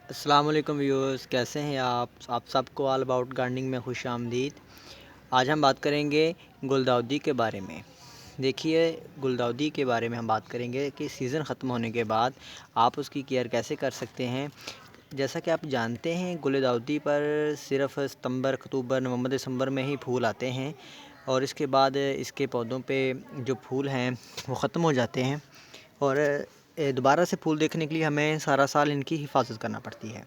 अस्सलाम वालेकुम व्यूअर्स, कैसे हैं आप सबको ऑल अबाउट गार्डनिंग में खुश आमदीद। आज हम बात करेंगे गुलदाउदी के बारे में। देखिए, गुलदाउदी के बारे में हम बात करेंगे कि सीज़न ख़त्म होने के बाद आप उसकी केयर कैसे कर सकते हैं। जैसा कि आप जानते हैं, गुलदाउदी पर सिर्फ़ सितंबर, अक्टूबर, नवंबर, दिसंबर में ही फूल आते हैं और इसके बाद इसके पौधों पे जो फूल हैं वो ख़त्म हो जाते हैं और दोबारा से फूल देखने के लिए हमें सारा साल इनकी हिफाजत करना पड़ती है।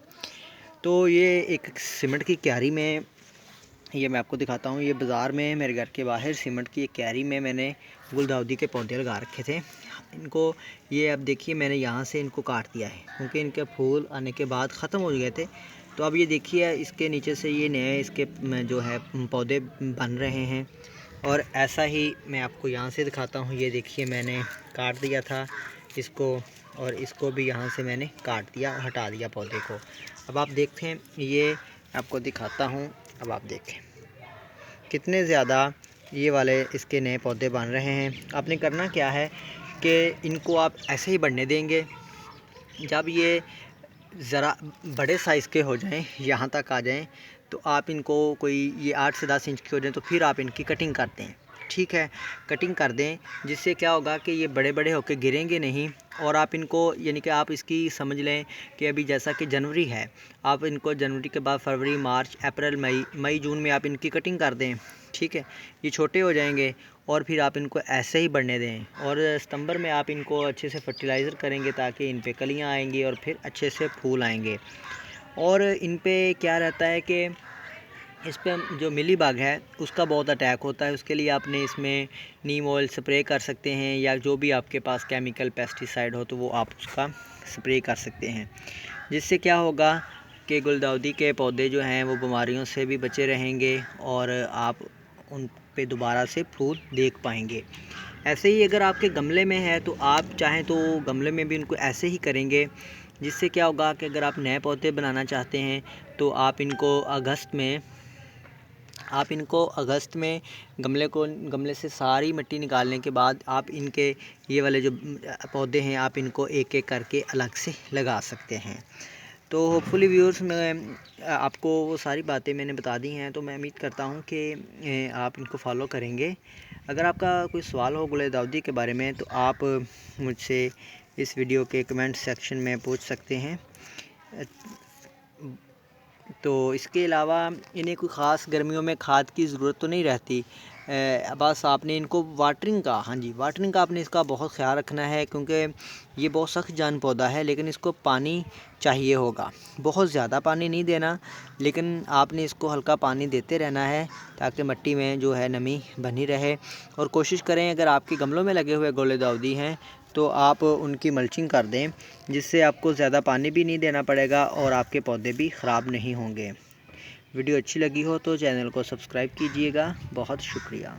तो ये एक सीमेंट की क्यारी में, ये मैं आपको दिखाता हूँ। ये बाज़ार में मेरे घर के बाहर सीमेंट की एक क्यारी में मैंने गुलदाउदी के पौधे लगा रखे थे। इनको ये अब देखिए, मैंने यहाँ से इनको काट दिया है क्योंकि इनके फूल आने के बाद ख़त्म हो गए थे। तो अब ये देखिए, इसके नीचे से ये नए इसके जो है पौधे बन रहे हैं और ऐसा ही मैं आपको यहाँ से दिखाता हूँ। ये देखिए, मैंने काट दिया था इसको और इसको भी यहाँ से मैंने काट दिया, हटा दिया पौधे को। अब आप देखते हैं, ये आपको दिखाता हूँ। अब आप देखें कितने ज़्यादा ये वाले इसके नए पौधे बन रहे हैं। आपने करना क्या है कि इनको आप ऐसे ही बढ़ने देंगे। जब ये ज़रा बड़े साइज़ के हो जाएं, यहाँ तक आ जाएं, तो आप इनको कोई ये 8 से 10 इंच के हो जाएं तो फिर आप इनकी कटिंग कर दें। ठीक है, कटिंग कर दें, जिससे क्या होगा कि ये बड़े बड़े होकर गिरेंगे नहीं। और आप इनको, यानी कि आप इसकी समझ लें कि अभी जैसा कि जनवरी है, आप इनको जनवरी के बाद फरवरी, मार्च, अप्रैल, मई, जून में आप इनकी कटिंग कर दें। ठीक है, ये छोटे हो जाएंगे और फिर आप इनको ऐसे ही बढ़ने दें और सितंबर में आप इनको अच्छे से फर्टिलाइज़र करेंगे ताकि इन पे कलियाँ आएंगी और फिर अच्छे से फूल आएंगे। और इन पे क्या रहता है कि इस पे जो मिली बाग है उसका बहुत अटैक होता है। उसके लिए आपने इसमें नीम ऑयल स्प्रे कर सकते हैं या जो भी आपके पास केमिकल पेस्टिसाइड हो तो वो आप उसका स्प्रे कर सकते हैं। जिससे क्या होगा कि गुलदाउदी के पौधे जो हैं वो बीमारियों से भी बचे रहेंगे और आप उन पे दोबारा से फूल देख पाएंगे। ऐसे ही अगर आपके गमले में है तो आप चाहें तो गमले में भी इनको ऐसे ही करेंगे। जिससे क्या होगा कि अगर आप नए पौधे बनाना चाहते हैं तो आप इनको अगस्त में गमले से सारी मिट्टी निकालने के बाद आप इनके ये वाले जो पौधे हैं आप इनको एक एक करके अलग से लगा सकते हैं। तो होपफुली व्यूअर्स, मैं आपको वो सारी बातें मैंने बता दी हैं, तो मैं उम्मीद करता हूँ कि आप इनको फॉलो करेंगे। अगर आपका कोई सवाल हो गुलदाउदी के बारे में तो आप मुझसे इस वीडियो के कमेंट सेक्शन में पूछ सकते हैं। तो इसके अलावा इन्हें कोई ख़ास गर्मियों में खाद की ज़रूरत तो नहीं रहती। बस आपने इनको वाटरिंग का आपने इसका बहुत ख्याल रखना है क्योंकि ये बहुत सख्त जान पौधा है। लेकिन इसको पानी चाहिए होगा, बहुत ज़्यादा पानी नहीं देना, लेकिन आपने इसको हल्का पानी देते रहना है ताकि मिट्टी में जो है नमी बनी रहे। और कोशिश करें, अगर आपके गमलों में लगे हुए गुलदाउदी हैं तो आप उनकी मल्चिंग कर दें, जिससे आपको ज़्यादा पानी भी नहीं देना पड़ेगा और आपके पौधे भी ख़राब नहीं होंगे। वीडियो अच्छी लगी हो तो चैनल को सब्सक्राइब कीजिएगा। बहुत शुक्रिया।